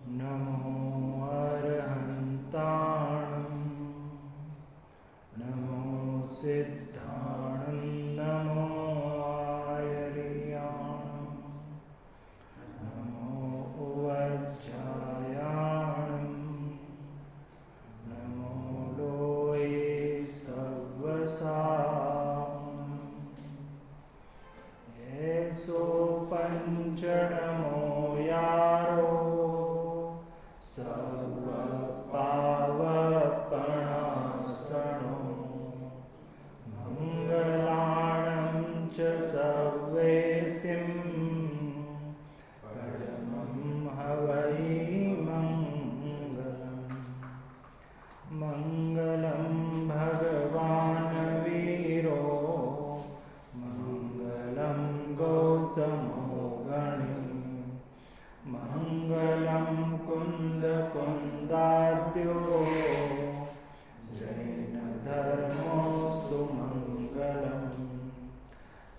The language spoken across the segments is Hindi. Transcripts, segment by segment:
नमो अर्हन्ताणं नमो सिद्धाणं नमो आयर्याणं नमो उवज्जायाणं नमो लोये सव्वसाम् येसो पञ्चनमो यारो सर्वपावपणासनो मङ्गलाणं च सर्वेसिं परमं हवै मङ्गलं भगवान् वीरो मङ्गलं गौतमो गणी मङ्गलं कुन्दकुन्दाद्यो जैनधर्मोऽस्तु मङ्गलम्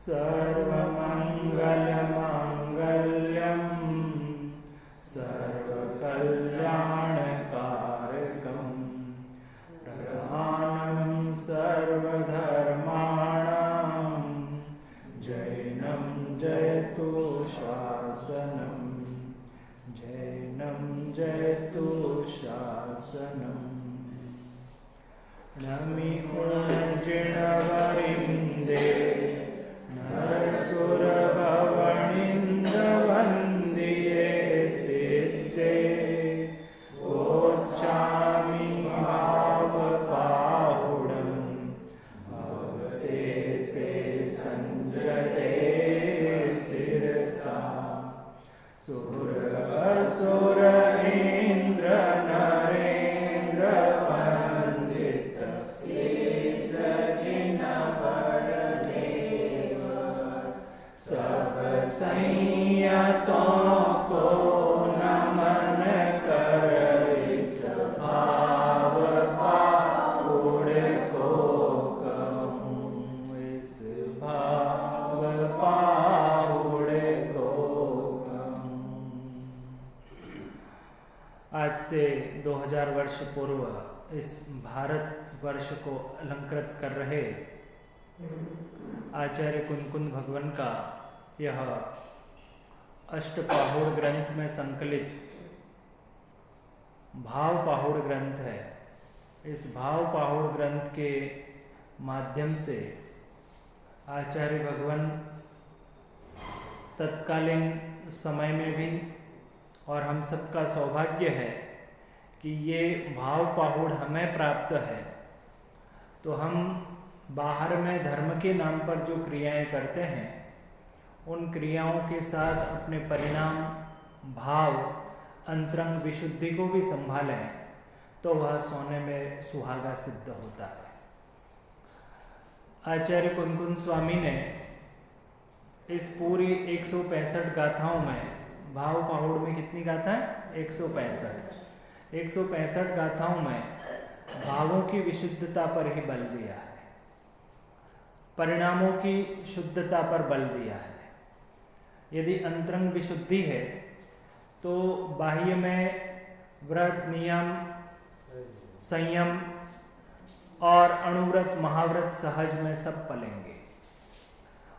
सर्वमङ्गलमाङ्गल्यं सर्वकल्याणकारकं प्रधानं सर्वधर्माणां जैनं जयतु शासनं जैनं जयतु शासनम् नमिजिणवरिन्दे नरसुरभवनिन्दवन्दिये सिद्धे वोच्चामि भावपाहुडं भवशेषे संजते शिरसा सुर इंद्र नरेन्द्र वन्दित सिद्ध जिनवर देव सब संयतों को नमन कर इस भाव पाहुड़ को कहूँ इस भाव पाहुड़ को कहूँ। आज से 2000 वर्ष पूर्व इस भारत वर्ष को अलंकृत कर रहे आचार्य कुनकुंद भगवान का यह अष्टपाहुड़ ग्रंथ में संकलित भाव पाहुड़ ग्रंथ है। इस भाव पाहुड़ ग्रंथ के माध्यम से आचार्य भगवान तत्कालीन समय में भी और हम सबका सौभाग्य है कि ये भाव पाहुड़ हमें प्राप्त है, तो हम बाहर में धर्म के नाम पर जो क्रियाएं करते हैं उन क्रियाओं के साथ अपने परिणाम भाव अंतरंग विशुद्धि को भी संभालें तो वह सोने में सुहागा सिद्ध होता है। आचार्य कुनकुंद स्वामी ने इस पूरी 165 गाथाओं में भाव पाहुड़ में कितनी गाथा है? 165 गाथाओं में भावों की विशुद्धता पर ही बल दिया है, परिणामों की शुद्धता पर बल दिया है। यदि अंतरंग विशुद्धि है तो बाह्य में व्रत नियम संयम और अणुव्रत महाव्रत सहज में सब पलेंगे,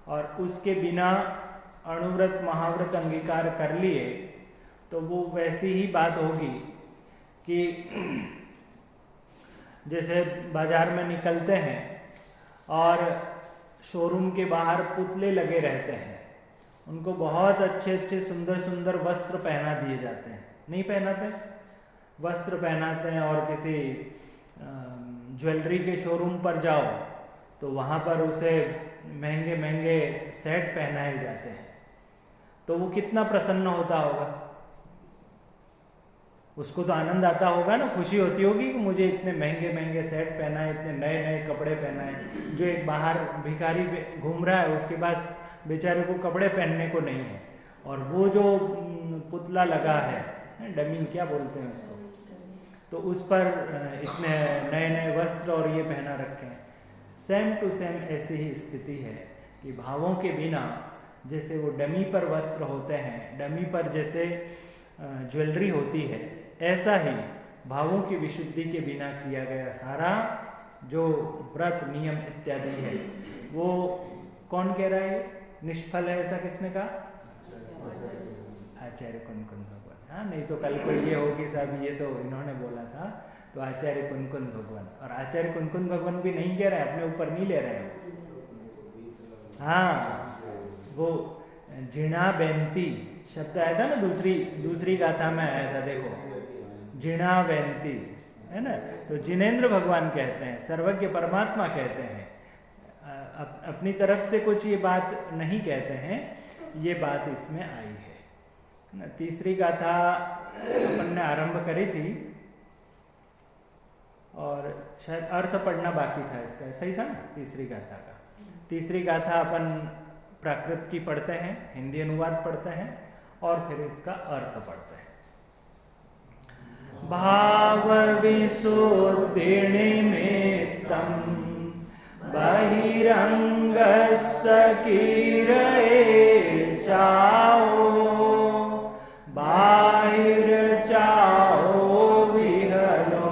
और उसके बिना अणुव्रत महाव्रत अंगीकार कर लिए तो वो वैसी ही बात होगी कि जैसे बाजार में निकलते हैं और शोरूम के बाहर पुतले लगे रहते हैं, उनको बहुत अच्छे अच्छे सुंदर सुंदर वस्त्र पहना दिए जाते हैं, नहीं पहनाते? वस्त्र पहनाते हैं, और किसी ज्वेलरी के शोरूम पर जाओ तो वहाँ पर उसे महंगे महंगे सेट पहनाए जाते हैं, तो वो कितना प्रसन्न होता होगा, उसको तो आनंद आता होगा ना, खुशी होती होगी कि मुझे इतने महंगे महंगे सेट पहनाए, इतने नए नए कपड़े पहनाए। जो एक बाहर भिखारी घूम रहा है उसके पास बेचारे को कपड़े पहनने को नहीं है, और वो जो पुतला लगा है, डमी क्या बोलते हैं उसको, तो उस पर इतने नए नए वस्त्र और ये पहना रखे हैं। सेम टू सेम ऐसी ही स्थिति है कि भावों के बिना जैसे वो डमी पर वस्त्र होते हैं, डमी पर जैसे ज्वेलरी होती है, ऐसा ही भावों की विशुद्धि के बिना किया गया सारा जो व्रत नियम इत्यादि है वो कौन कह रहा है निष्फल है? ऐसा किसने कहा? आचार्य कुनकुन भगवान। हाँ, नहीं तो कल को ये हो कि साहब ये तो इन्होंने बोला था, तो आचार्य कुनकुन भगवान। और आचार्य कुनकुन भगवान भी नहीं कह रहे हैं, अपने ऊपर नहीं ले रहे हैं। हाँ, वो जिणा बेंती शब्द आया था ना, दूसरी गाथा में आया था, देखो जिणा बेंती है ना। तो जिनेंद्र भगवान कहते हैं, सर्वज्ञ परमात्मा कहते हैं, अपनी तरफ से कुछ ये बात नहीं कहते हैं, ये बात इसमें आई है। तीसरी गाथा अपन ने आरंभ करी थी और शायद अर्थ पढ़ना बाकी था इसका, ऐसा ही था ना तीसरी गाथा का। तीसरी गाथा अपन प्राकृत की पढ़ते हैं, हिंदी अनुवाद पढ़ते हैं और फिर इसका अर्थ पढ़ते हैं। भाव विशुद्धि निमित्तं बहिरंग सकीरये चाओ, बाहिर चाओ विहलो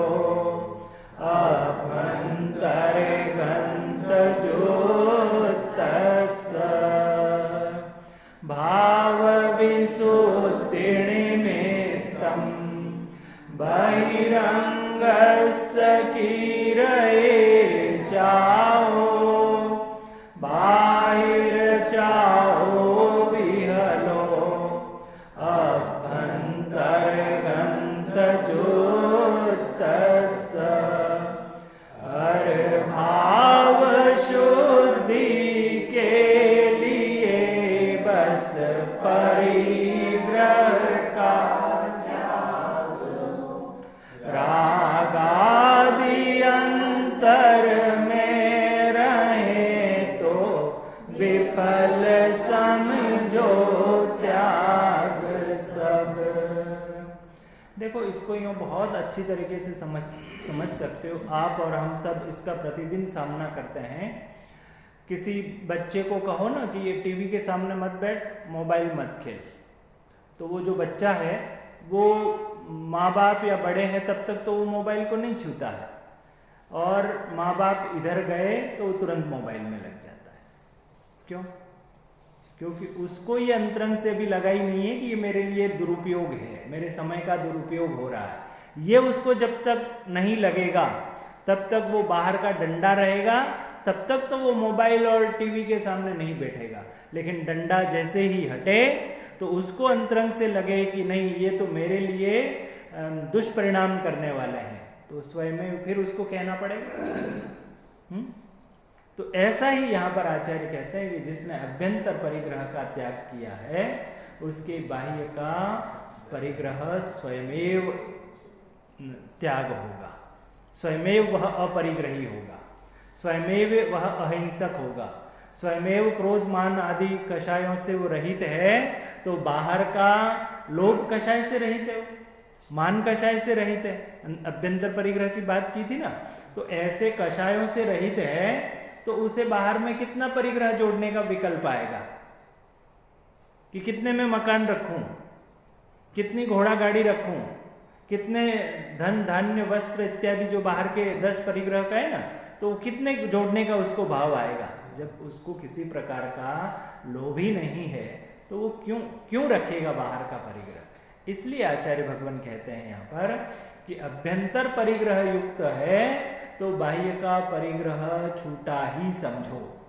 अभ्यंतर गंत ज्योतस्। भाव विशुद्धि निमित्तं बहिरंग सकीरये चाओ, बाहिर चाओ विहलो अभ्यंतर गंत ज्योतस्। हर भाव शुद्धि के लिए बस परिग्रह का रागादि अंतर में रहे तो विफल समझो त्याग सब। देखो, इसको यूँ बहुत अच्छी तरीके से समझ सकते हो आप और हम सब। इसका प्रतिदिन सामना करते हैं। किसी बच्चे को कहो ना कि ये टीवी के सामने मत बैठ, मोबाइल मत खेल, तो वो जो बच्चा है वो माँ बाप या बड़े हैं तब तक तो वो मोबाइल को नहीं छूता है, और माँ बाप इधर गए तो वो तुरंत मोबाइल में लग जाता है। क्यों? क्योंकि उसको ये अंतरंग से भी लगा ही नहीं है कि ये मेरे लिए दुरुपयोग है, मेरे समय का दुरुपयोग हो रहा है। ये उसको जब तक नहीं लगेगा तब तक वो बाहर का डंडा रहेगा, तब तक तो वो मोबाइल और टीवी के सामने नहीं बैठेगा। लेकिन डंडा जैसे ही हटे तो उसको अंतरंग से लगे कि नहीं, ये तो मेरे लिए दुष्परिणाम करने वाले हैं, तो स्वयं में फिर उसको कहना पड़ेगा। तो ऐसा ही यहाँ पर आचार्य कहते हैं कि जिसने अभ्यंतर परिग्रह का त्याग किया है उसके बाह्य का परिग्रह स्वयमेव त्याग होगा, स्वयमेव वह अपरिग्रही होगा, स्वयमेव वह अहिंसक होगा, स्वयमेव क्रोध मान आदि कषायों से वो रहित है। तो बाहर का लोभ कषाय से रहित है, मान कषाय से रहित है, अभ्यंतर परिग्रह की बात की थी ना। तो ऐसे कषायों से रहित है तो उसे बाहर में कितना परिग्रह जोड़ने का विकल्प आएगा कि कितने में मकान रखूं, कितनी घोड़ा गाड़ी रखूं, कितने धन धान्य वस्त्र इत्यादि जो बाहर के 10 परिग्रह का है ना, तो कितने जोड़ने का उसको भाव आएगा। जब उसको किसी प्रकार का लोभ ही नहीं है तो वो क्यों रखेगा बाहर का परिग्रह। इसलिए आचार्य भगवान कहते हैं यहाँ पर कि अभ्यंतर परिग्रह युक्त है तो बाह्य का परिग्रह छूटा ही समझो,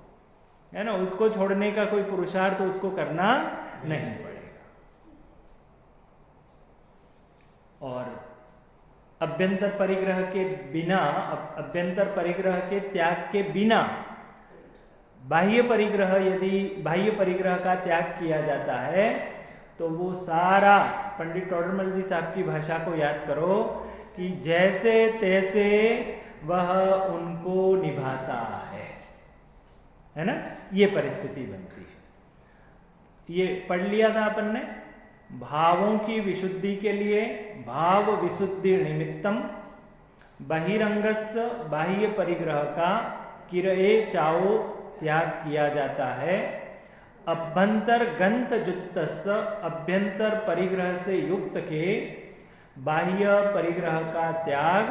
है ना। उसको छोड़ने का कोई पुरुषार्थ उसको करना नहीं पड़ेगा। और अभ्यंतर परिग्रह के बिना, अभ्यंतर परिग्रह के त्याग के बिना बाह्य परिग्रह, यदि बाह्य परिग्रह का त्याग किया जाता है तो वो सारा, पंडित टोडरमल जी साहब की भाषा को याद करो कि जैसे तैसे वह उनको निभाता है ना, ये परिस्थिति बनती है। ये पढ़ लिया था अपन ने, भावों की विशुद्धि के लिए भाव विशुद्धि निमित्तम बहिरंगस्य बाह्य परिग्रह का किरए चाओ त्याग किया जाता है, अभ्यंतर गंत जुत्तस्य अभ्यंतर परिग्रह से युक्त के बाह्य परिग्रह का त्याग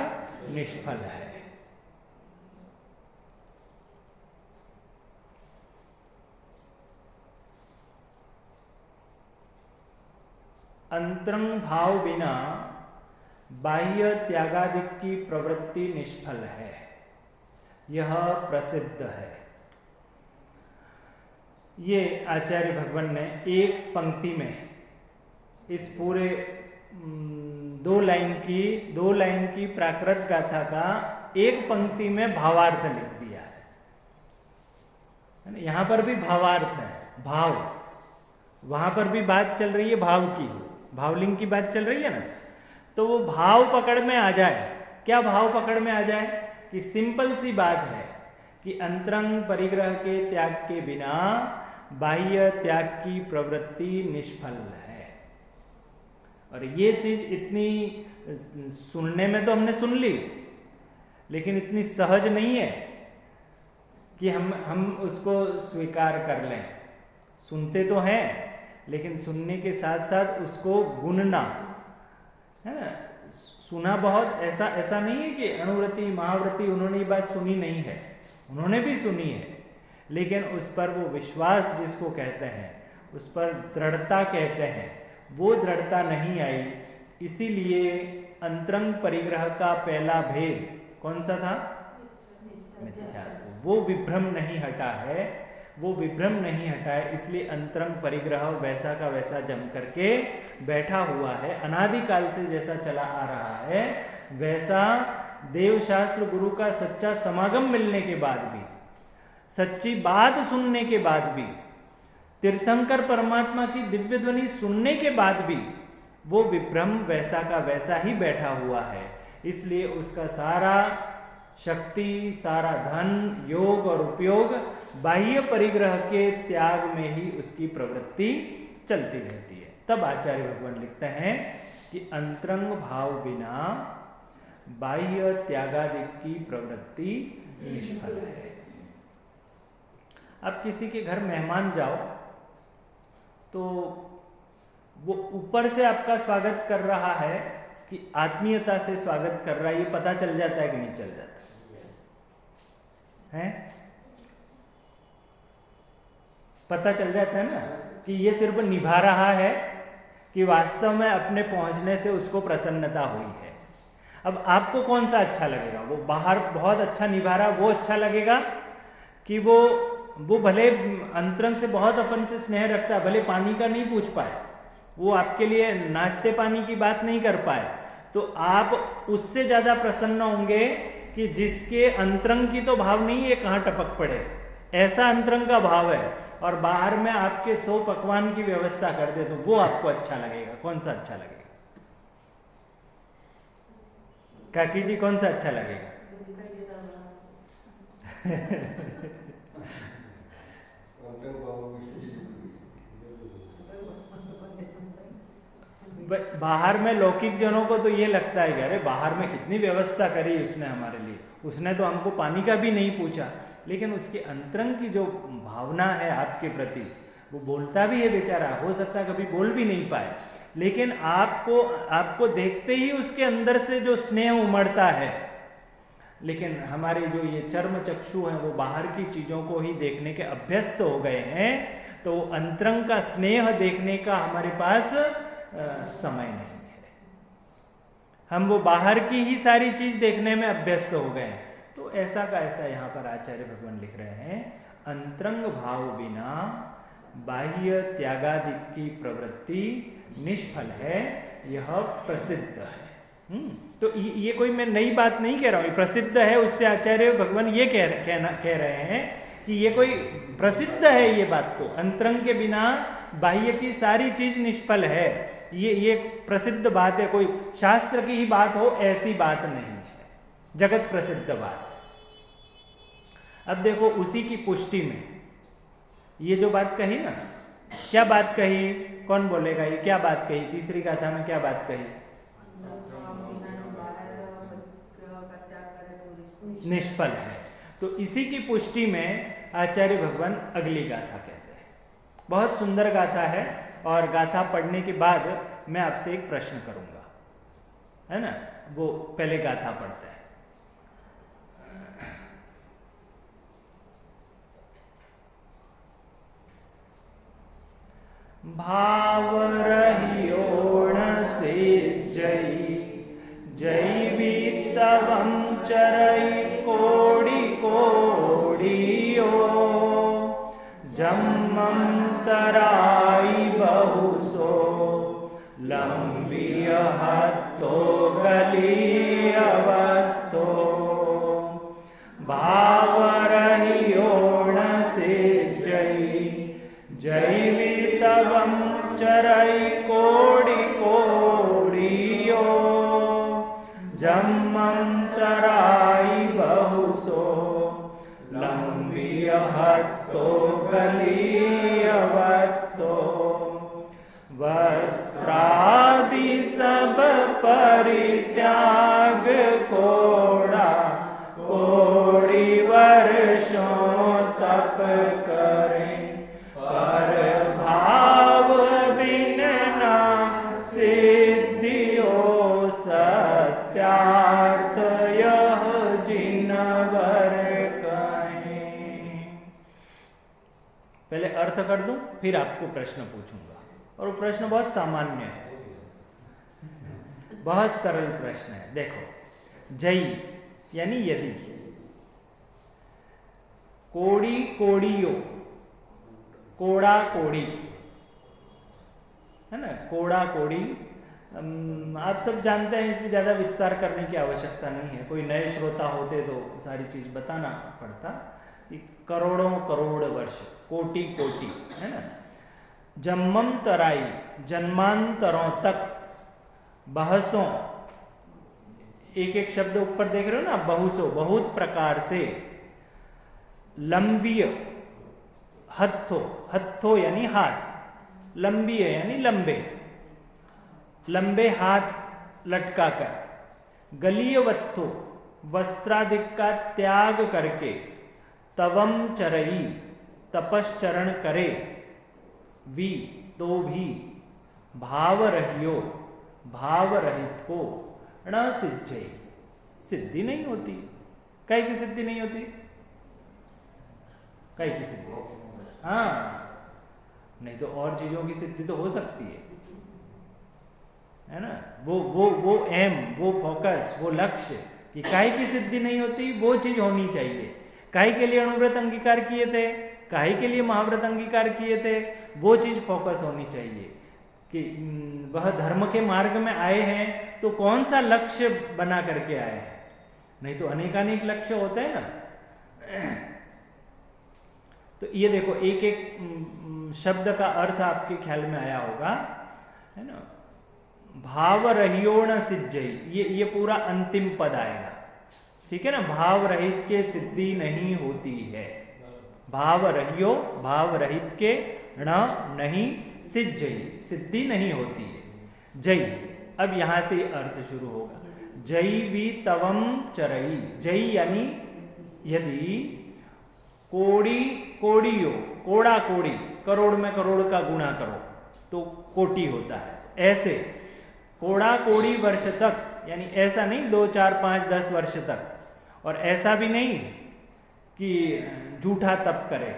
निष्फल है। अंतरंग भाव बिना बाह्य त्यागादि की प्रवृत्ति निष्फल है, यह प्रसिद्ध है। ये आचार्य भगवान ने एक पंक्ति में इस पूरे दो लाइन की प्राकृत गाथा का एक पंक्ति में भावार्थ लिख दिया है। यहां पर भी भावार्थ है, भाव, वहां पर भी बात चल रही है भाव की, भावलिंग की बात चल रही है ना, तो वो भाव पकड़ में आ जाए। क्या भाव पकड़ में आ जाए कि सिंपल सी बात है कि अंतरंग परिग्रह के त्याग के बिना बाह्य त्याग की प्रवृत्ति निष्फल है। और ये चीज इतनी सुनने में तो हमने सुन ली, लेकिन इतनी सहज नहीं है कि हम उसको स्वीकार कर लें। सुनते तो हैं, लेकिन सुनने के साथ साथ उसको गुणना है ना। सुना बहुत, ऐसा नहीं है कि अनुव्रति महाव्रति उन्होंने ये बात सुनी नहीं है, उन्होंने भी सुनी है, लेकिन उस पर वो विश्वास जिसको कहते हैं, उस पर दृढ़ता कहते हैं, वो दृढ़ता नहीं आई। इसीलिए अंतरंग परिग्रह का पहला भेद कौन सा था? मिथ्यात्व। वो विभ्रम नहीं हटा है, वो विभ्रम नहीं हटा है, इसलिए अंतरंग परिग्रह वैसा का वैसा जम करके बैठा हुआ है। अनादिकाल से जैसा चला आ रहा है, वैसा देवशास्त्र गुरु का सच्चा समागम मिलने के बाद भी, सच्ची बात सुनने के बाद भी, तीर्थंकर परमात्मा की दिव्य ध्वनि सुनने के बाद भी वो विभ्रम वैसा का वैसा ही बैठा हुआ है। इसलिए उसका सारा शक्ति, सारा धन, योग और उपयोग बाह्य परिग्रह के त्याग में ही उसकी प्रवृत्ति चलती रहती है। तब आचार्य भगवान लिखते हैं कि अंतरंग भाव बिना बाह्य त्यागादि की प्रवृत्ति निष्फल है। अब किसी के घर मेहमान जाओ तो वो ऊपर से आपका स्वागत कर रहा है कि आत्मीयता से स्वागत कर रहा है, ये पता चल जाता है कि नहीं चल जाता है? पता चल जाता है ना कि ये सिर्फ निभा रहा है कि वास्तव में अपने पहुंचने से उसको प्रसन्नता हुई है। अब आपको कौन सा अच्छा लगेगा? वो बाहर बहुत अच्छा निभा रहा, वो अच्छा लगेगा कि वो भले अंतरंग से बहुत अपन से स्नेह रखता है, भले पानी का नहीं पूछ पाए, वो आपके लिए नाश्ते पानी की बात नहीं कर पाए, तो आप उससे ज्यादा प्रसन्न होंगे कि जिसके अंतरंग की तो भाव नहीं है, कहाँ टपक पड़े, ऐसा अंतरंग का भाव है, और बाहर में आपके 100 पकवान की व्यवस्था कर दे, तो वो आपको अच्छा लगेगा। कौन सा अच्छा लगेगा? काकी जी, कौन सा अच्छा लगेगा? बाहर में लौकिक जनों को तो ये लगता है कि अरे बाहर में कितनी व्यवस्था करी उसने हमारे लिए, उसने तो हमको पानी का भी नहीं पूछा। लेकिन उसके अंतरंग की जो भावना है आपके प्रति, वो बोलता भी है बेचारा, हो सकता है कभी बोल भी नहीं पाए, लेकिन आपको देखते ही उसके अंदर से जो स्नेह उमड़ता है। लेकिन हमारे जो ये चर्म चक्षु हैं, वो बाहर की चीजों को ही देखने के अभ्यस्त हो गए हैं, तो अंतरंग का स्नेह देखने का हमारे पास समय नहीं है। हम वो बाहर की ही सारी चीज देखने में अभ्यस्त हो गए। तो ऐसा का ऐसा यहाँ पर आचार्य भगवान लिख रहे हैं, अंतरंग भाव बिना बाह्य त्यागादि की प्रवृत्ति निष्फल है, यह प्रसिद्ध है। तो ये कोई मैं नई बात नहीं कह रहा हूं, प्रसिद्ध है, उससे आचार्य भगवान ये कह रहे हैं कि ये कोई प्रसिद्ध है ये बात। तो अंतरंग के बिना बाह्य की सारी चीज निष्फल है, ये प्रसिद्ध बात है, कोई शास्त्र की ही बात हो ऐसी बात नहीं है, जगत प्रसिद्ध बात है। अब देखो उसी की पुष्टि में ये जो बात कही ना, क्या बात कही, कौन बोलेगा ये क्या बात कही? तीसरी गाथा में क्या बात कही? निष्फल है। तो इसी की पुष्टि में आचार्य भगवान अगली गाथा कहते हैं। बहुत सुंदर गाथा है, और गाथा पढ़ने के बाद मैं आपसे एक प्रश्न करूंगा, है ना। वो पहले गाथा पढ़ते हैं। भाव रहियोण से जई जैवी तवं चरई कोड़ी कोड़ियो जम्मं तराई बहुसो लंबिय हत्तो गलियवत्तो भाव रहियोण से जई जैवी तवं चरई कोड़ी कोड़ियो जम्मंतराई बहुसो लंबिय हत्तो गलियवत्तो वस्त्रादि सब परित्याग कोड़ा कोड़ी वर्षों तप करें पर भाव बिन ना सिद्धियो सत्यार्थ यह जिनवर कहें। पहले अर्थ कर दूं, फिर आपको प्रश्न पूछूंगा, और वो प्रश्न बहुत सामान्य है, बहुत सरल प्रश्न है। देखो, जई यानी यदि, कोड़ी कोड़ियो, कोड़ा कोड़ी, है ना, कोड़ा कोड़ी आप सब जानते हैं, इसलिए ज़्यादा विस्तार करने की आवश्यकता नहीं है। कोई नए श्रोता होते तो सारी चीज़ बताना पड़ता कि करोड़ों करोड़ वर्ष, कोटि कोटि, है ना। जन्मम तराई, जन्मांतरों तक, बहसों, एक एक शब्द ऊपर देख रहे हो ना, बहुसो, बहुत प्रकार से, लंबीय, हत्थो, हत्थो यानी हाथ, लंबीय यानी लंबे, लंबे हाथ लटकाकर, गलीयवत्थो, वस्त्रादिक का त्याग करके, तवम चरई, तपश्चरण करे, वी तो भी, भाव रहियो, भाव रहित को न सिद्धि, सिद्धि नहीं होती। कई की सिद्धि नहीं होती, कई की सिद्धि, हाँ, नहीं तो और चीजों की सिद्धि तो हो सकती है ना। वो एम, वो फोकस, वो लक्ष्य, कि काहे की सिद्धि नहीं होती, वो चीज होनी चाहिए। काहे के लिए अणुव्रत अंगीकार किए थे, काहे के लिए महाव्रत अंगीकार किए थे, वो चीज फोकस होनी चाहिए कि वह धर्म के मार्ग में आए हैं तो कौन सा लक्ष्य बना करके आए हैं। नहीं तो अनेकानेक लक्ष्य होते हैं ना। तो ये देखो, एक एक शब्द का अर्थ आपके ख्याल में आया होगा, है ना। भाव रहियोण सिद्धि, ये पूरा अंतिम पद आएगा, ठीक है ना। भाव रहित के सिद्धि नहीं होती है। भाव रहियो, भाव रहित के न नहीं सिद्धि, सिद्धि नहीं होती है। जय, अब यहां से अर्थ शुरू होगा। जय वी तवम चरई, जय यानी यदि, कोड़ी कोड़ियो, कोड़ा कोड़ी, करोड़ में करोड़ का गुणा करो तो कोटि होता है। ऐसे कोड़ा कोड़ी वर्ष तक, यानी ऐसा नहीं 2 4 5 10 वर्ष तक, और ऐसा भी नहीं कि झूठा तप करे,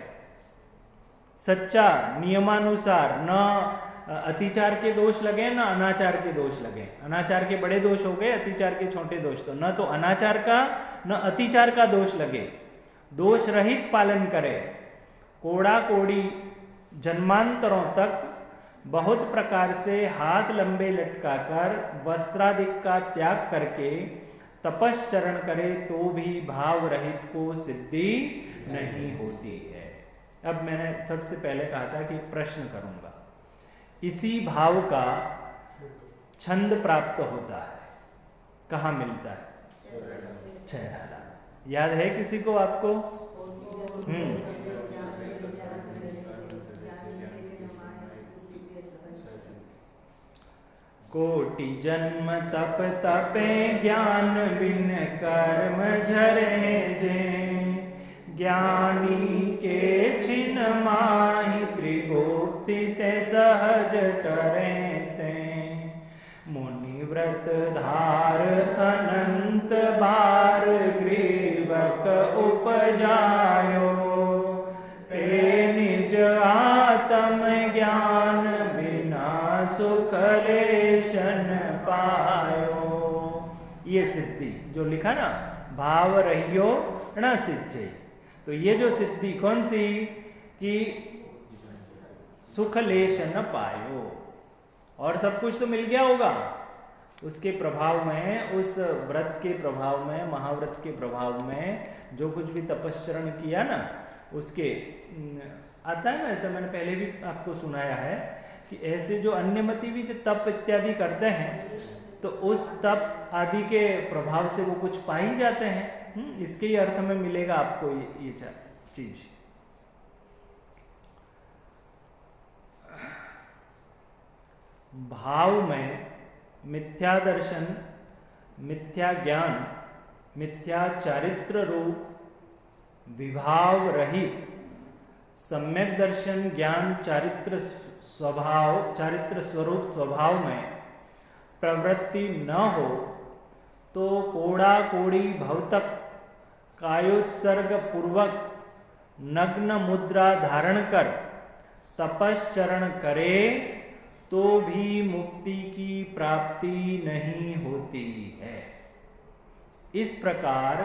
सच्चा नियमानुसार, न अतिचार के दोष लगे न अनाचार के दोष लगे। अनाचार के बड़े दोष हो गए, अतिचार के छोटे दोष, तो न तो अनाचार का न अतिचार का दोष लगे, दोष रहित पालन करे। कोड़ा कोड़ी जन्मांतरों तक बहुत प्रकार से हाथ लंबे लटकाकर वस्त्रादिक का त्याग करके तपश्चरण करे तो भी भाव रहित को सिद्धि नहीं होती है। अब मैंने सबसे पहले कहा था कि प्रश्न करूंगा, इसी भाव का छंद प्राप्त होता है, कहाँ मिलता है? छह ढाला। याद है किसी को, आपको? कोटि जन्म तप तपे ज्ञान बिन कर्म झरे जे, ज्ञानी के छिन माहि त्रिगो मुक्ति ते सहज टरे ते। मुनि व्रत धार अनंत बार ग्रीवक उपजायो। पे निज आत्म ज्ञान बिना सुख लेशन पायो। ये सिद्धि जो लिखा ना, भाव रहियो न सिद्धि, तो ये जो सिद्धि कौन सी कि सुख लेश न पायो, और सब कुछ तो मिल गया होगा उसके प्रभाव में, उस व्रत के प्रभाव में, महाव्रत के प्रभाव में जो कुछ भी तपस्चरण किया ना, उसके आता है ना, ऐसा मैंने पहले भी आपको सुनाया है कि ऐसे जो अन्यमति भी जो तप इत्यादि करते हैं तो उस तप आदि के प्रभाव से वो कुछ पा ही जाते हैं। इसके ही अर्थ में मिलेगा आपको ये चीज। भाव में मिथ्या दर्शन, मिथ्या ज्ञान, मिथ्या चारित्र रूप, विभाव रहित सम्यक दर्शन ज्ञान चारित्र स्वभाव, चारित्र स्वरूप स्वभाव में प्रवृत्ति न हो तो कोड़ा कोड़ी भवतक कायोत्सर्ग पूर्वक नग्न मुद्रा धारण कर तपश्चरण करे तो भी मुक्ति की प्राप्ति नहीं होती है। इस प्रकार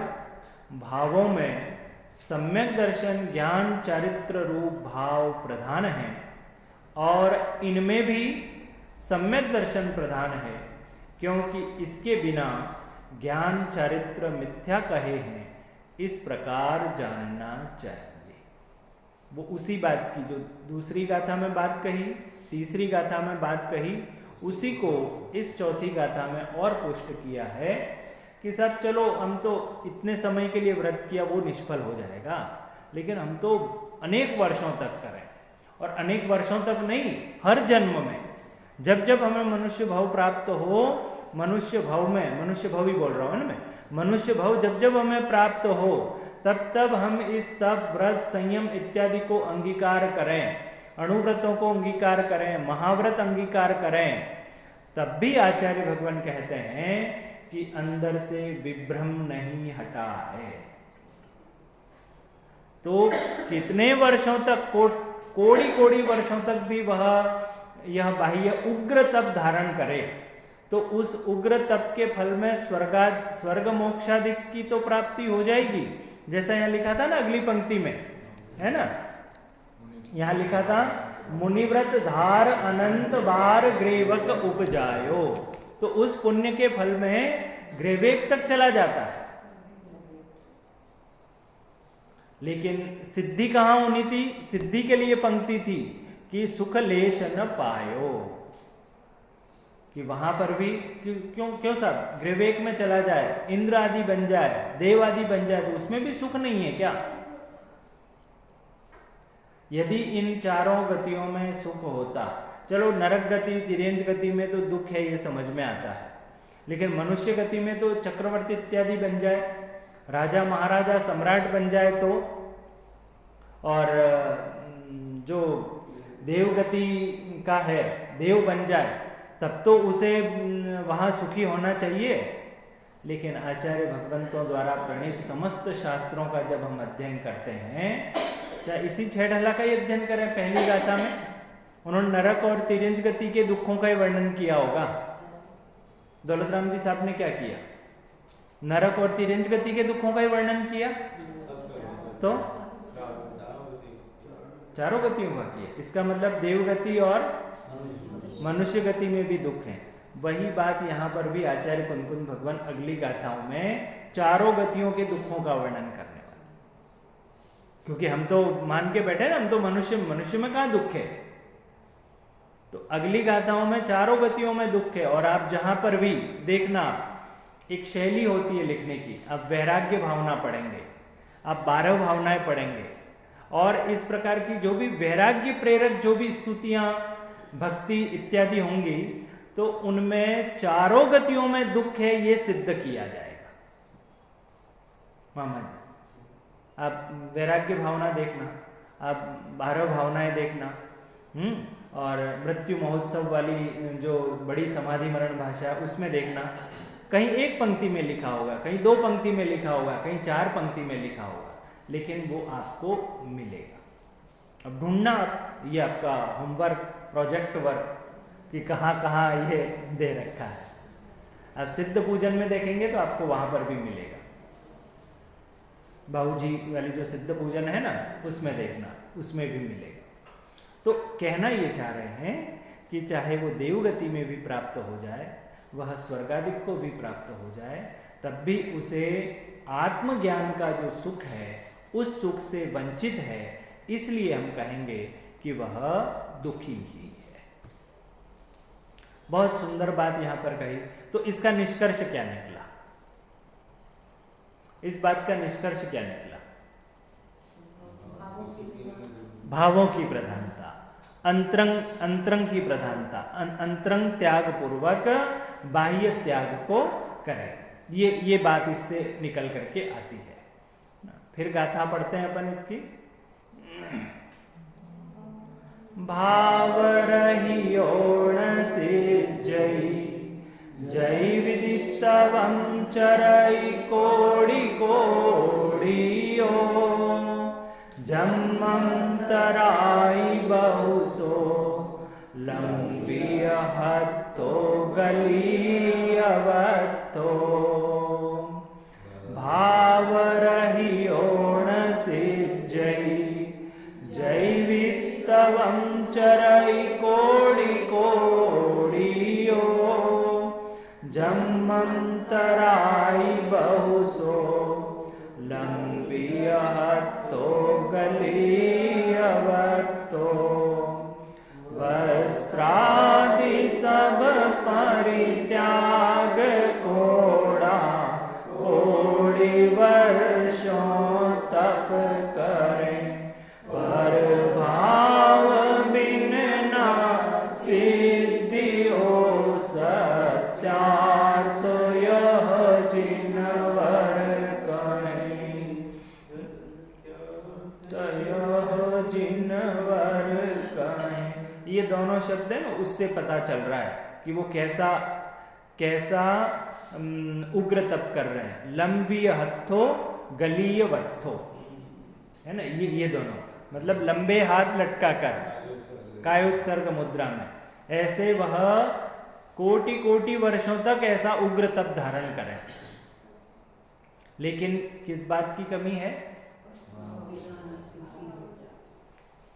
भावों में सम्यक दर्शन ज्ञान चारित्र रूप भाव प्रधान है, और इनमें भी सम्यक दर्शन प्रधान है, क्योंकि इसके बिना ज्ञान चारित्र मिथ्या कहे हैं, इस प्रकार जानना चाहिए। वो उसी बात की जो दूसरी गाथा में बात कही, तीसरी गाथा में बात कही, उसी को इस चौथी गाथा में और पुष्ट किया है कि सब चलो हम तो इतने समय के लिए व्रत किया वो निष्फल हो जाएगा, लेकिन हम तो अनेक वर्षों तक करें, और अनेक वर्षों तक नहीं, हर जन्म में जब जब हमें मनुष्य भाव प्राप्त हो, मनुष्य भाव में, मनुष्य भाव ही बोल रहा हूं ना मैं, मनुष्य भाव जब जब हमें प्राप्त हो तब तब हम इस तप व्रत संयम इत्यादि को अंगीकार करें, अणुव्रतों को अंगीकार करें, महाव्रत अंगीकार करें, तब भी आचार्य भगवान कहते हैं कि अंदर से विभ्रम नहीं हटा है। तो कितने वर्षों तक, कोड़ी कोड़ी वर्षों तक भी वह यह बाह्य उग्र तप धारण करे, तो उस उग्र तप के फल में स्वर्ग मोक्षादि की तो प्राप्ति हो जाएगी, जैसा यहाँ लिखा था ना अगली पंक्ति में, है ना, यहाँ लिखा था मुनिव्रत धार अनंत बार ग्रेवक उपजायो, तो उस पुण्य के फल में ग्रेवेक तक चला जाता है। लेकिन सिद्धि कहां होनी थी? सिद्धि के लिए पंक्ति थी कि सुख लेश न पायो, कि वहां पर भी क्यों साहब ग्रेवेक में चला जाए, इंद्र आदि बन जाए, देव आदि बन जाए, तो उसमें भी सुख नहीं है क्या? यदि इन चारों गतियों में सुख होता, चलो नरक गति तिर्यंज गति में तो दुख है, ये समझ में आता है, लेकिन मनुष्य गति में तो चक्रवर्ती इत्यादि बन जाए, राजा महाराजा सम्राट बन जाए तो, और जो देवगति का है देव बन जाए, तब तो उसे वहाँ सुखी होना चाहिए। लेकिन आचार्य भगवंतों द्वारा प्रणीत समस्त शास्त्रों का जब हम अध्ययन करते हैं, चाहे इसी छह ढला का ही अध्ययन करें, पहली गाथा में उन्होंने नरक और तिर्यंज गति के दुखों का ही वर्णन किया होगा। दौलत राम जी साहब ने क्या किया? नरक और तिर्यंज गति के दुखों का ही वर्णन किया, तो चारों गतियों का किया। इसका मतलब देवगति और मनुष्य गति में भी दुख है। वही बात यहाँ पर भी आचार्य कुंकुन भगवान अगली गाथाओं में चारों गतियों के दुखों का वर्णन करने वाले, क्योंकि हम तो मान के बैठे ना, हम तो मनुष्य में कहाँ दुख है, तो अगली गाथाओं में चारों गतियों में दुख है। और आप जहां पर भी देखना, एक शैली होती है लिखने की, आप वैराग्य भावना पढ़ेंगे, आप 12 भावनाएं पढ़ेंगे, और इस प्रकार की जो भी वैराग्य प्रेरक जो भी स्तुतियां भक्ति इत्यादि होंगी, तो उनमें चारों गतियों में दुख है, ये सिद्ध किया जाएगा। मामा जी, आप वैराग्य भावना देखना, आप 12 भावनाएं देखना, और मृत्यु महोत्सव वाली जो बड़ी समाधि मरण भाषा है उसमें देखना, कहीं एक पंक्ति में लिखा होगा, कहीं 2 पंक्ति में लिखा होगा, कहीं 4 पंक्ति में लिखा होगा, लेकिन वो आपको मिलेगा। अब ढूंढना, ये आपका होमवर्क, प्रोजेक्ट वर्क, कि कहाँ कहाँ ये दे रखा है। अब सिद्ध पूजन में देखेंगे तो आपको वहाँ पर भी मिलेगा। बाबूजी वाली जो सिद्ध पूजन है ना, उसमें देखना, उसमें भी मिलेगा। तो कहना ये चाह रहे हैं कि चाहे वो देवगति में भी प्राप्त हो जाए, वह स्वर्गादिक को भी प्राप्त हो जाए, तब भी उसे आत्मज्ञान का जो सुख है उस सुख से वंचित है, इसलिए हम कहेंगे कि वह दुखी ही है। बहुत सुंदर बात यहां पर कही। तो इसका निष्कर्ष क्या निकला? इस बात का निष्कर्ष क्या निकला? भावों की प्रधानता, अंतरंग की प्रधानता, अंतरंग त्याग पूर्वक बाह्य त्याग को करें, ये बात इससे निकल करके आती है। फिर गाथा पढ़ते हैं अपन इसकी। भाव रहियोण सिज्जई जय विदितवं चरई कोडि कोडियो जन्मंतराई बहुसो लंबिय हत्तो गलीयवत्तो भाव रहियोण सिज्जई जैवित्तवं चरई कोडि कोडियो जन्मंतराई बहुसो लंबिय हत्तो गलीयवत्तो वस्त्रादि सब परित्याग कोड़ा कोड़ि वर्षों तप करें पर भाव बिन ना सिद्धियो सत्यार्थ यह जिनवर कहें जिनवर कहें। ये दोनों शब्द है ना, उससे पता चल रहा है कि वो कैसा उग्र तप कर रहे हैं। लंबीय हत्थो गलीय वत्थो है ना, ये दोनों मतलब लंबे हाथ लटका कर कायोत्सर्ग मुद्रा में, ऐसे वह कोटि कोटि वर्षों तक ऐसा उग्र तप धारण करें। लेकिन किस बात की कमी है?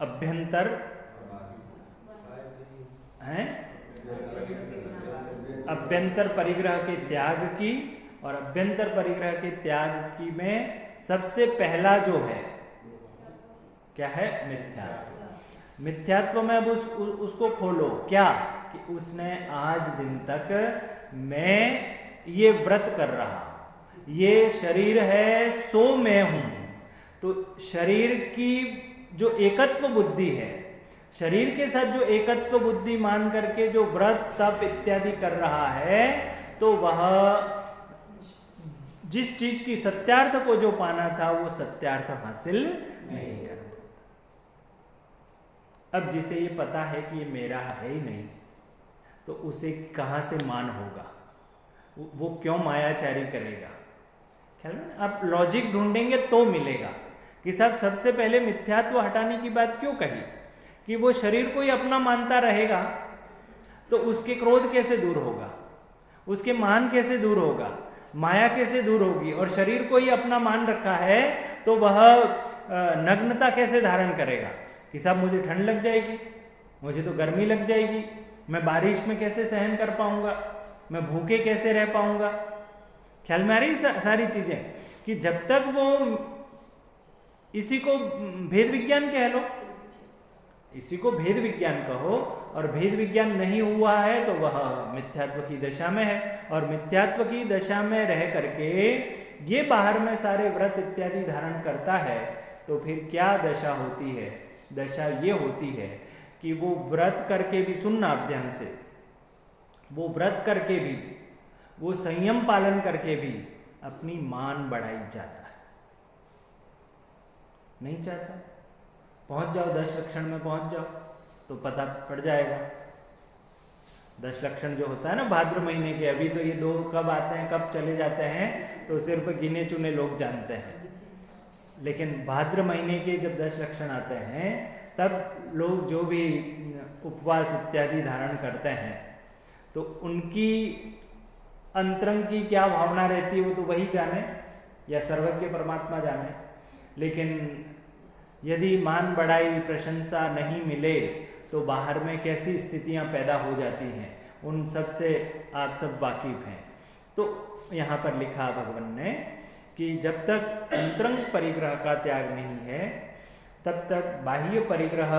अभ्यंतर हैं, अभ्यंतर परिग्रह के त्याग की, और अभ्यंतर परिग्रह के त्याग की में सबसे पहला जो है क्या है? मिथ्यात्व। मिथ्यात्व में अब उसको खोलो क्या कि उसने आज दिन तक मैं ये व्रत कर रहा, ये शरीर है सो मैं हूं, तो शरीर की जो एकत्व बुद्धि है, शरीर के साथ जो एकत्व बुद्धि मान करके जो व्रत तप इत्यादि कर रहा है, तो वह जिस चीज की सत्यार्थ को जो पाना था वो सत्यार्थ हासिल नहीं कर पाता। अब जिसे ये पता है कि ये मेरा है ही नहीं, तो उसे कहां से मान होगा? वो क्यों मायाचारी करेगा? ख्याल में आप लॉजिक ढूंढेंगे तो मिलेगा कि साहब सबसे पहले मिथ्यात्व हटाने की बात क्यों कही कि वो शरीर को ही अपना मानता रहेगा तो उसके क्रोध कैसे दूर होगा, उसके मान कैसे दूर होगा, माया कैसे दूर होगी? और शरीर को ही अपना मान रखा है तो वह नग्नता कैसे धारण करेगा कि साहब मुझे ठंड लग जाएगी, मुझे तो गर्मी लग जाएगी, मैं बारिश में कैसे सहन कर पाऊंगा, मैं भूखे कैसे रह पाऊंगा? ख्याल में आ रही सारी चीजें कि जब तक वो, इसी को भेद विज्ञान कह लो, इसी को भेद विज्ञान कहो, और भेद विज्ञान नहीं हुआ है तो वह मिथ्यात्व की दशा में है, और मिथ्यात्व की दशा में रह करके ये बाहर में सारे व्रत इत्यादि धारण करता है, तो फिर क्या दशा होती है? दशा ये होती है कि वो व्रत करके भी, सुनना आप ध्यान से, वो व्रत करके भी, वो संयम पालन करके भी अपनी मान बढ़ाई जाता है। नहीं चाहता? पहुंच जाओ 10 क्षण में पहुंच जाओ, तो पता पड़ जाएगा। 10 लक्षण जो होता है ना भाद्र महीने के, अभी तो ये 2 कब आते हैं कब चले जाते हैं तो सिर्फ गिने चुने लोग जानते हैं, लेकिन भाद्र महीने के जब 10 लक्षण आते हैं तब लोग जो भी उपवास इत्यादि धारण करते हैं तो उनकी अंतरंग की क्या भावना रहती है वो तो वही जाने, या सर्वज्ञ परमात्मा जाने। लेकिन यदि मान बढ़ाई प्रशंसा नहीं मिले तो बाहर में कैसी स्थितियां पैदा हो जाती हैं, उन सब से आप सब वाकिफ हैं। तो यहाँ पर लिखा भगवान ने कि जब तक अंतरंग परिग्रह का त्याग नहीं है तब तक बाह्य परिग्रह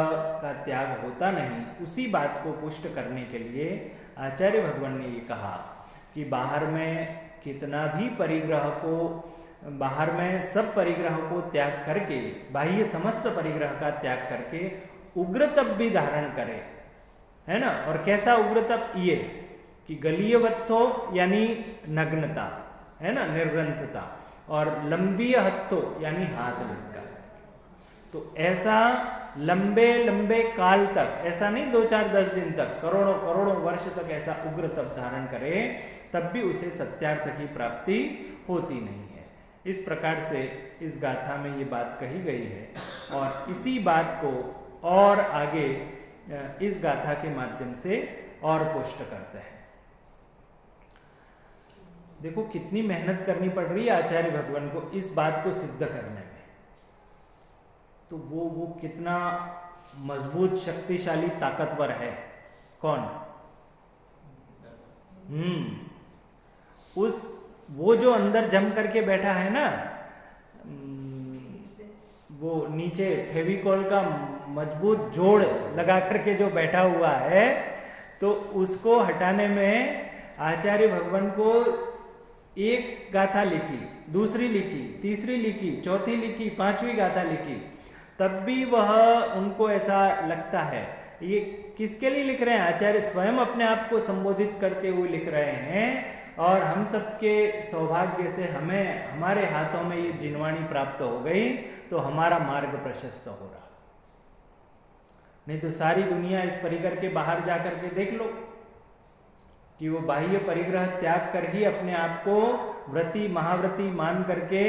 का त्याग होता नहीं। उसी बात को पुष्ट करने के लिए आचार्य भगवान ने ये कहा कि बाहर में कितना भी परिग्रह को, बाहर में सब परिग्रह को त्याग करके, बाह्य समस्त परिग्रह का त्याग करके उग्र तप भी धारण करे, है ना। और कैसा उग्र तप, ये कि गलीयवत्थो यानी नग्नता, है ना, निर्ग्रंथता, और लंबी हत्थो यानी हाथ लटका। तो ऐसा लंबे लंबे काल तक, ऐसा नहीं 2 4 10 दिन तक, करोड़ों करोड़ों वर्ष तक ऐसा उग्र तप धारण करे तब भी उसे सत्यार्थ की प्राप्ति होती नहीं है। इस प्रकार से इस गाथा में ये बात कही गई है और इसी बात को और आगे इस गाथा के माध्यम से और पुष्ट करते हैं। देखो कितनी मेहनत करनी पड़ रही है आचार्य भगवान को इस बात को सिद्ध करने में, तो वो कितना मजबूत शक्तिशाली ताकतवर है। कौन? वो जो अंदर जम करके बैठा है ना, वो नीचे फेविकॉल का मजबूत जोड़ लगा करके जो बैठा हुआ है, तो उसको हटाने में आचार्य भगवान को एक गाथा लिखी, दूसरी लिखी, तीसरी लिखी, चौथी लिखी, 5वीं गाथा लिखी, तब भी वह उनको ऐसा लगता है। ये किसके लिए लिख रहे हैं? आचार्य स्वयं अपने आप को संबोधित करते हुए लिख रहे हैं और हम सबके सौभाग्य से हमें, हमारे हाथों में ये जिनवाणी प्राप्त हो गई तो हमारा मार्ग प्रशस्त हो रहा। नहीं तो सारी दुनिया इस परिकर के बाहर जाकर के देख लो कि वो बाह्य परिग्रह त्याग कर ही अपने आप को व्रती महाव्रती मान करके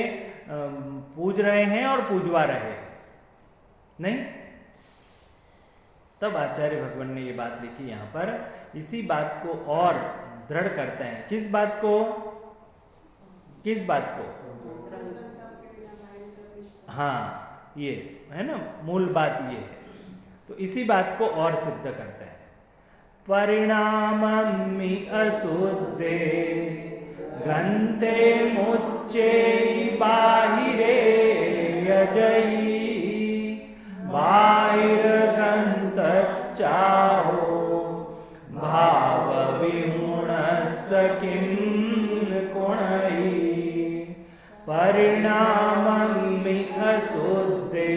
पूज रहे हैं और पूजवा रहे हैं। नहीं, तब आचार्य भगवान ने ये बात लिखी यहाँ पर, इसी बात को और दृढ़ करते हैं। किस बात को? किस बात को? हाँ, ये है ना, मूल बात ये है। तो इसी बात को और सिद्ध करते हैं। परिणाममि अशुद्धे ग्रंथे मुच्चे बाहिरे यजई बाहिर ग्रंथ चाहो भाव विमुणस्य किं कुणई। परिणाममि अशुद्धे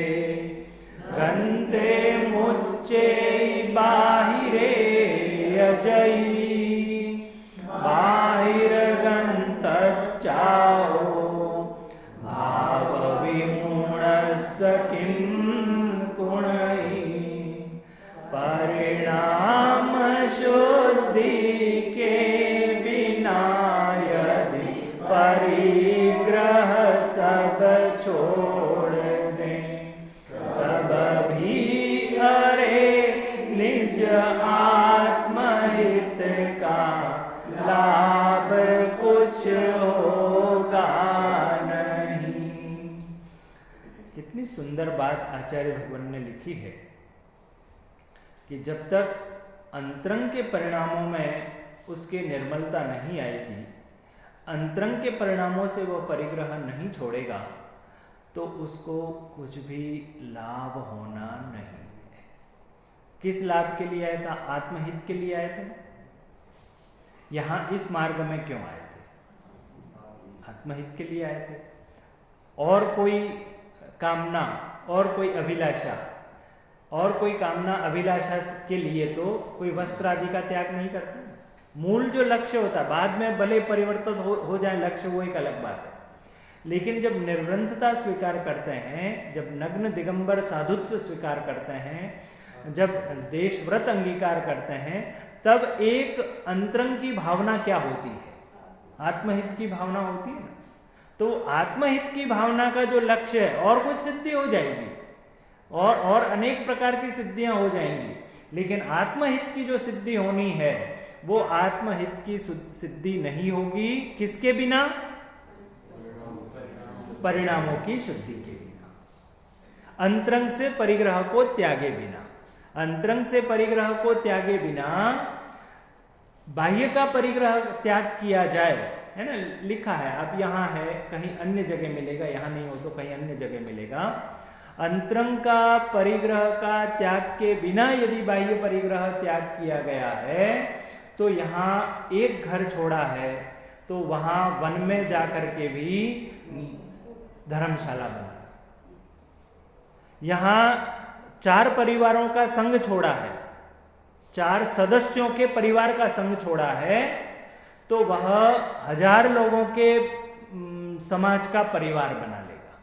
ग्रंथे मुच्चे बाहिरे यजई बाहिर ग्रंथ चाहो भाव विमुणस्य किं कुणई। परिणाम शुद्धि के बिना यदि परिग्रह सब छोड़ दें तब भी अरे निज आत्महित का लाभ कुछ होगा नहीं। कितनी सुंदर बात आचार्य भगवान ने लिखी है कि जब तक अंतरंग के परिणामों में उसके निर्मलता नहीं आएगी, अंतरंग के परिणामों से वह परिग्रह नहीं छोड़ेगा, तो उसको कुछ भी लाभ होना नहीं है। किस लाभ के लिए आया था? आत्महित के लिए आए थे। यहां इस मार्ग में क्यों आए थे? आत्महित के लिए आए थे। और कोई कामना और कोई अभिलाषा, और कोई कामना अभिलाषा के लिए तो कोई वस्त्र आदि का त्याग नहीं करता। मूल जो लक्ष्य होता है, बाद में भले परिवर्तन हो जाए लक्ष्य, वो एक अलग बात है। लेकिन जब निर्ग्रंथता स्वीकार करते हैं, जब नग्न दिगंबर साधुत्व स्वीकार करते हैं, जब देश व्रत अंगीकार करते हैं तब एक अंतरंग की भावना क्या होती है? आत्महित की भावना होती है ना। तो आत्महित की भावना का जो लक्ष्य है, और कुछ सिद्धि हो जाएगी और अनेक प्रकार की सिद्धियां हो जाएंगी, लेकिन आत्महित की जो सिद्धि होनी है वो आत्महित की सिद्धि नहीं होगी किसके बिना? परिणामों की शुद्धि के बिना, अंतरंग से परिग्रह को त्यागे बिना। अंतरंग से परिग्रह को त्यागे बिना बाह्य का परिग्रह त्याग किया जाए, है ना, लिखा है, अब यहाँ है, कहीं अन्य जगह मिलेगा, यहाँ नहीं हो तो कहीं अन्य जगह मिलेगा। अंतरंग का परिग्रह का त्याग के बिना यदि बाह्य परिग्रह त्याग किया गया है तो यहाँ एक घर छोड़ा है तो वहां वन में जाकर के भी धर्मशाला बना, यहाँ 4 परिवारों का संग छोड़ा है, 4 सदस्यों के परिवार का संग छोड़ा है, तो वह 1000 लोगों के समाज का परिवार बना लेगा।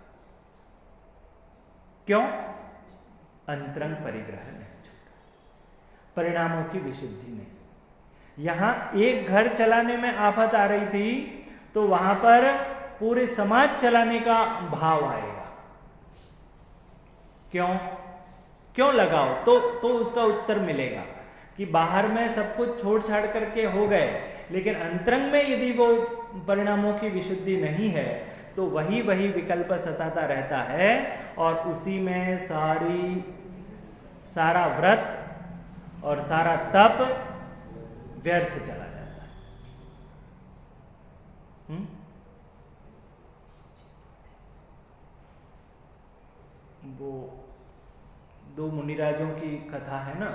क्यों? अंतरंग परिग्रह नहीं छोड़ा, परिणामों की विशुद्धि नहीं। यहां एक घर चलाने में आफत आ रही थी तो वहां पर पूरे समाज चलाने का भाव आएगा। क्यों लगाओ? तो उसका उत्तर मिलेगा कि बाहर में सब कुछ छोड़ छाड़ करके हो गए, लेकिन अंतरंग में यदि वो परिणामों की विशुद्धि नहीं है तो वही विकल्प सताता रहता है और उसी में सारा व्रत और सारा तप व्यर्थ चला जाता है। वो 2 मुनिराजों की कथा है ना,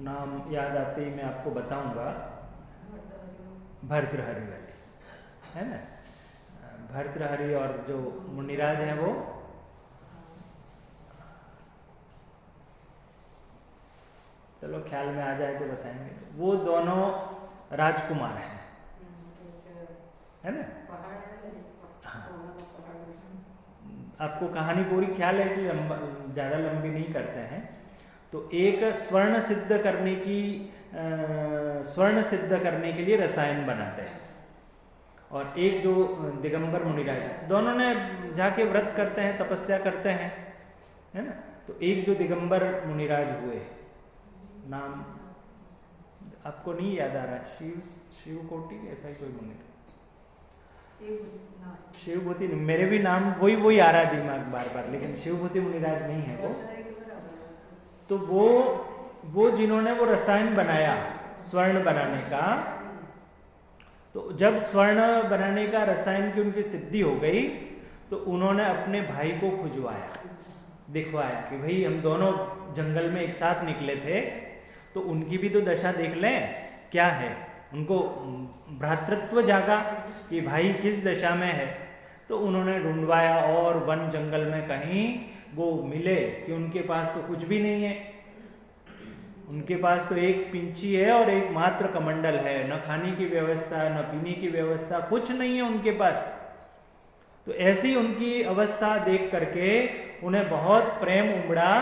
नाम याद आते ही मैं आपको बताऊंगा। भर्तृहरि वाली है ना, भर्तृहरि और जो मुनिराज है वो चलो ख्याल में आ जाए तो बताएंगे। वो दोनों राजकुमार हैं, है ना। आपको कहानी पूरी ख्याल है इसलिए ज़्यादा लंबी नहीं करते हैं। तो एक स्वर्ण सिद्ध करने के लिए रसायन बनाते हैं और एक जो दिगंबर मुनिराज, दोनों ने जाके व्रत करते हैं, तपस्या करते हैं, है ना। तो एक जो दिगंबर मुनिराज हुए, नाम आपको नहीं याद आ रहा, शिव कोटि ऐसा ही कोई मुनि, शिवभूति, मेरे भी नाम वही आ रहा है दिमाग बार बार, लेकिन शिवभूति मुनिराज नहीं है वो। तो वो जिन्होंने वो रसायन बनाया स्वर्ण बनाने का, तो जब स्वर्ण बनाने का रसायन की उनकी सिद्धि हो गई तो उन्होंने अपने भाई को खुजवाया, दिखवाया कि भाई हम दोनों जंगल में एक साथ निकले थे, तो उनकी भी तो दशा देख लें क्या है। उनको भ्रातृत्व जागा कि भाई किस दशा में है, तो उन्होंने ढूंढवाया और वन जंगल में कहीं वो मिले कि उनके पास तो कुछ भी नहीं है, उनके पास तो एक पिंची है और एक मात्र कमंडल है, न खाने की व्यवस्था न पीने की व्यवस्था, कुछ नहीं है उनके पास। तो ऐसी उनकी अवस्था देख करके उन्हें बहुत प्रेम उमड़ा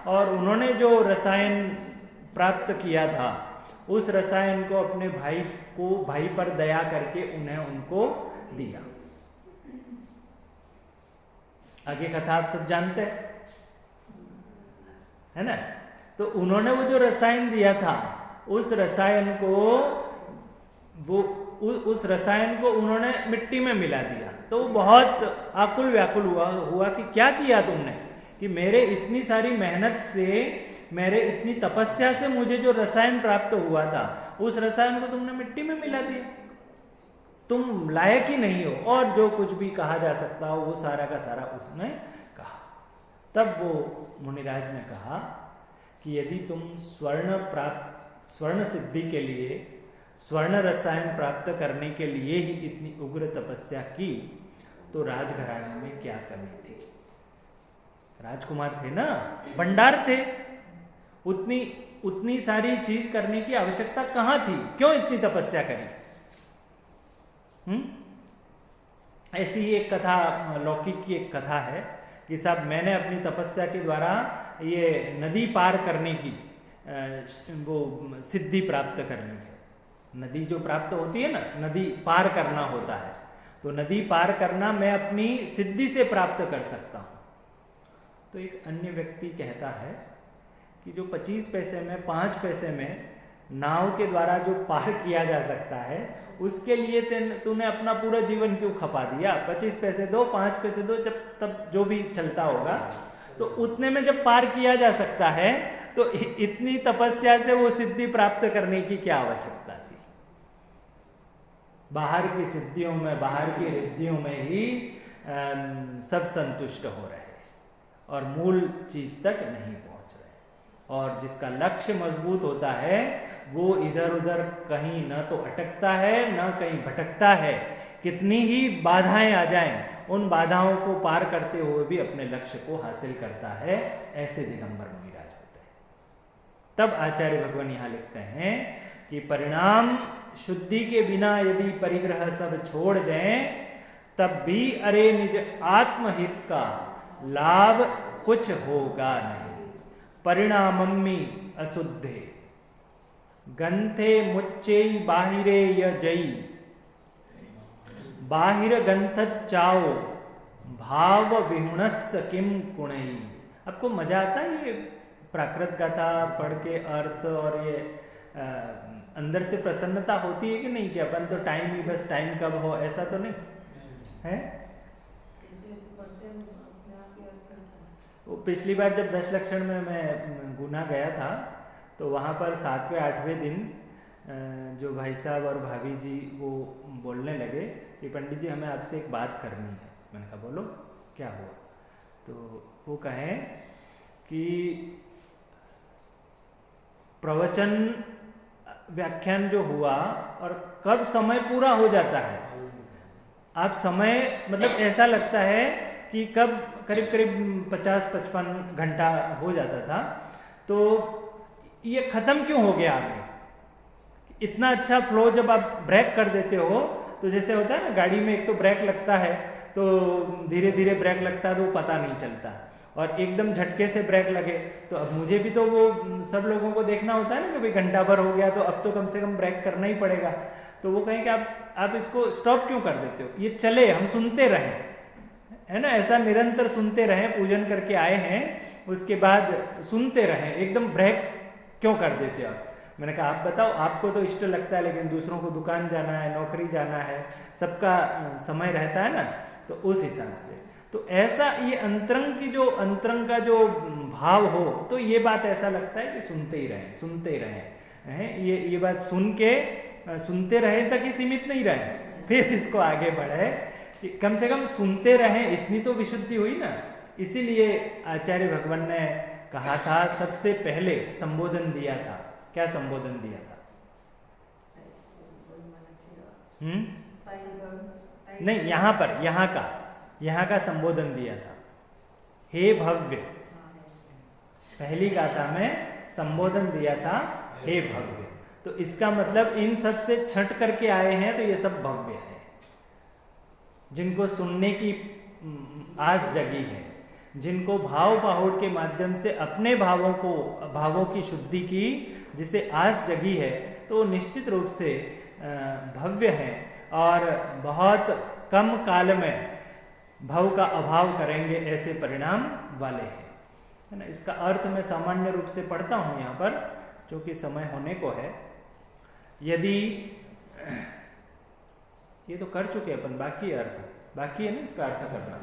और उन्होंने जो रसायन प्राप्त किया था उस रसायन को अपने भाई पर दया करके उनको दिया। आगे कथा आप सब जानते हैं, है ना। तो उन्होंने वो जो रसायन दिया था उस रसायन को उन्होंने मिट्टी में मिला दिया। तो वो बहुत आकुल व्याकुल हुआ कि क्या किया तुमने, कि मेरे इतनी सारी मेहनत से, मेरे इतनी तपस्या से मुझे जो रसायन प्राप्त हुआ था उस रसायन को तुमने मिट्टी में मिला दिया, तुम लायक ही नहीं हो। और जो कुछ भी कहा जा सकता हो वो सारा का सारा उसने कहा। तब वो मुनिराज ने कहा कि यदि तुम स्वर्ण सिद्धि के लिए, स्वर्ण रसायन प्राप्त करने के लिए ही इतनी उग्र तपस्या की तो राजघराने में क्या कमी थी। राजकुमार थे ना, भंडार थे, उतनी सारी चीज करने की आवश्यकता कहां थी, क्यों इतनी तपस्या करी। ऐसी ही एक कथा, लौकिक की एक कथा है कि साहब मैंने अपनी तपस्या के द्वारा ये नदी पार करने की वो सिद्धि प्राप्त करनी है। नदी जो प्राप्त होती है ना, नदी पार करना होता है, तो नदी पार करना मैं अपनी सिद्धि से प्राप्त कर सकता हूँ। तो एक अन्य व्यक्ति कहता है कि जो 25 पैसे में 5 पैसे में नाव के द्वारा जो पार किया जा सकता है, उसके लिए तूने अपना पूरा जीवन क्यों खपा दिया? 25 पैसे दो, 5 पैसे दो, जब तब जो भी चलता होगा, तो उतने में जब पार किया जा सकता है, तो इतनी तपस्या से वो सिद्धि प्राप्त करने की क्या आवश्यकता थी? बाहर की सिद्धियों में, बाहर की रिद्धियों में ही सब संतुष्ट हो रहे और मूल चीज तक नहीं पहुंच रहे। और जिसका लक्ष्य मजबूत होता है वो इधर उधर कहीं न तो अटकता है न कहीं भटकता है। कितनी ही बाधाएं आ जाएं, उन बाधाओं को पार करते हुए भी अपने लक्ष्य को हासिल करता है। ऐसे दिगंबर मुनिराज होते हैं। तब आचार्य भगवान यहाँ लिखते हैं कि परिणाम शुद्धि के बिना यदि परिग्रह सब छोड़ दें, तब भी अरे निज आत्महित का लाभ कुछ होगा नहीं। परिणामम्मि अशुद्धे गंथे मुच्चे बाहिरे य जई, बाहिर गंथ चाओ भाव विहुणस्य किम कुणई। आपको मजा आता है ये प्राकृत गाथा पढ़ के अर्थ, और ये अंदर से प्रसन्नता होती है कि नहीं? कि अपन तो टाइम ही बस टाइम कब हो, ऐसा तो नहीं है। वो पिछली बार जब 10 लक्षण में मैं गुना गया था, तो वहाँ पर 7वें 8वें दिन जो भाई साहब और भाभी जी वो बोलने लगे कि पंडित जी हमें आपसे एक बात करनी है। मैंने कहा बोलो क्या हुआ? तो वो कहें कि प्रवचन व्याख्यान जो हुआ और कब समय पूरा हो जाता है, आप समय मतलब ऐसा लगता है कि कब करीब करीब 50-55 घंटा हो जाता था, तो ये खत्म क्यों हो गया आगे? इतना अच्छा फ्लो जब आप ब्रेक कर देते हो, तो जैसे होता है ना गाड़ी में, एक तो ब्रेक लगता है तो धीरे धीरे ब्रेक लगता है तो वो पता नहीं चलता, और एकदम झटके से ब्रेक लगे तो अब मुझे भी तो वो सब लोगों को देखना होता है ना कि भाई घंटा भर हो गया तो अब तो कम से कम ब्रेक करना ही पड़ेगा। तो वो कहें कि आप इसको स्टॉप क्यों कर देते हो? ये चले, हम सुनते रहें, है ना, ऐसा निरंतर सुनते रहें। पूजन करके आए हैं, उसके बाद सुनते रहें, एकदम ब्रेक क्यों कर देते हो आप? मैंने कहा आप बताओ, आपको तो इष्ट लगता है, लेकिन दूसरों को दुकान जाना है, नौकरी जाना है, सबका समय रहता है ना, तो उस हिसाब से। तो ऐसा ये अंतरंग का जो भाव हो, तो ये बात ऐसा लगता है कि सुनते ही रहें। ये बात सुनते रहे तक ही सीमित नहीं रहे, फिर इसको आगे बढ़े कि कम से कम सुनते रहें, इतनी तो विशुद्धि हुई ना। इसीलिए आचार्य भगवान ने कहा था, सबसे पहले संबोधन दिया था। क्या संबोधन दिया था? नहीं, यहाँ का संबोधन दिया था, हे भव्य। पहली गाथा में संबोधन दिया था, हे भव्य। तो इसका मतलब इन सब से छट करके आए हैं, तो ये सब भव्य है, जिनको सुनने की आस जगी है, जिनको भाव बाहुड़ के माध्यम से अपने भावों की शुद्धि की जिसे आस जगी है, तो वो निश्चित रूप से भव्य है और बहुत कम काल में भव का अभाव करेंगे, ऐसे परिणाम वाले हैं, है ना। इसका अर्थ मैं सामान्य रूप से पढ़ता हूँ यहाँ पर, क्योंकि समय होने को है। यदि ये तो कर चुके अपन, बाकी है ना इसका अर्थ करना।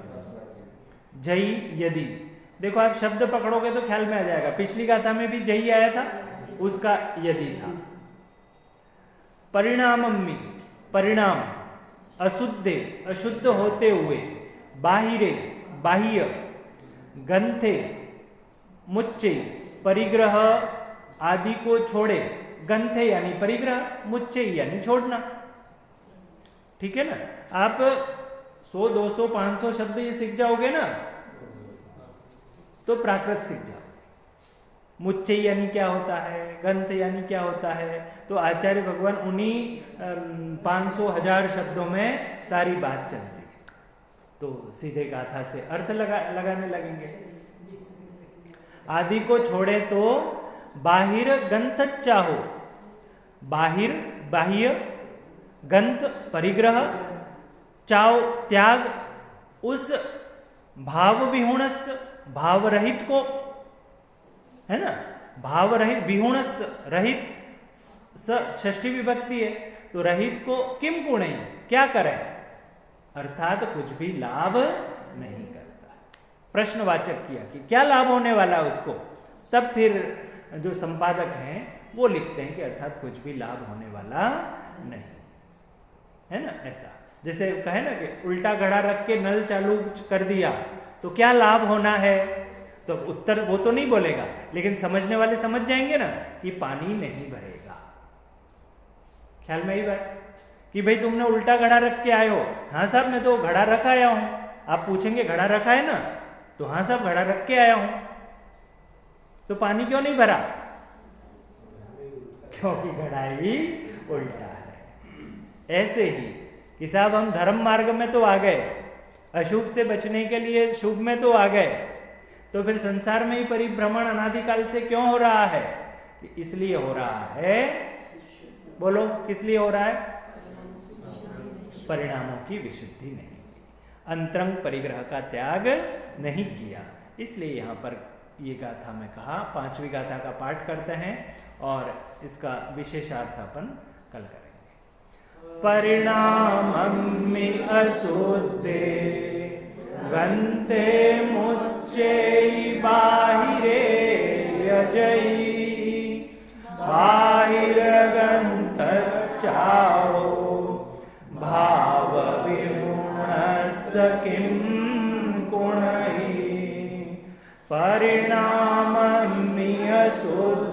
जई यदि, देखो आप शब्द पकड़ोगे तो ख्याल में आ जाएगा। पिछली गाथा में भी जई आया था, उसका यदि था। परिणामम्मि, परिणाम अशुद्ध होते हुए, बाह्य, गंथे, मुच्चे, परिग्रह आदि को छोड़े। गंथे यानी परिग्रह, मुच्चे यानी छोड़ना। ठीक है ना। आप 100, 200, 500 शब्द ये सीख जाओगे ना, तो प्राकृत सीख जाओ। मुच्चे यानी क्या होता है, गंथ यानी क्या होता है, तो आचार्य भगवान उन्हीं 500, 1000 शब्दों में सारी बात चलती है। तो सीधे गाथा से अर्थ लगाने लगेंगे। आदि को छोड़े तो बाहिर गंथ चाहो, बाहिर बाह्य, गंथ परिग्रह, चाओ त्याग, उस भाव विहुणस भाव रहित को, है ना, भाव रहित, विहुणस रहित, षष्ठी विभक्ति है, तो रहित को किम गुणे, क्या करें, अर्थात कुछ भी लाभ नहीं करता। प्रश्नवाचक किया कि क्या लाभ होने वाला उसको, तब फिर जो संपादक हैं वो लिखते हैं कि अर्थात कुछ भी लाभ होने वाला नहीं, है ना। ऐसा जैसे कहे ना कि उल्टा घड़ा रख के नल चालू कर दिया तो क्या लाभ होना है, तो उत्तर वो तो नहीं बोलेगा, लेकिन समझने वाले समझ जाएंगे ना कि पानी नहीं भरेगा। ख्याल में ही बात कि भाई तुमने उल्टा घड़ा रख के आए हो, हाँ साहब मैं तो घड़ा रख आया हूं। आप पूछेंगे घड़ा रखा है ना, तो हाँ साहब घड़ा रख के आया हूं, तो पानी क्यों नहीं भरा, क्योंकि घड़ा ही उल्टा है। ऐसे ही कि साहब हम धर्म मार्ग में तो आ गए, अशुभ से बचने के लिए शुभ में तो आ गए, तो फिर संसार में ही परिभ्रमण अनादिकाल से क्यों हो रहा है, इसलिए हो रहा है, बोलो किस लिए हो रहा है, परिणामों की विशुद्धि नहीं, अंतरंग परिग्रह का त्याग नहीं किया। इसलिए यहाँ पर ये गाथा में कहा, 5वीं गाथा का पाठ करते हैं और इसका विशेषार्थ अपन कल करेंगे। परिणामम्मि अशुद्धे गन्ते मुच्चे बाहिरे यजई, बाहिर गन्थच्चाओ भाव विहुणस् किं गुणैः, परिणामम्मि अशुद्धे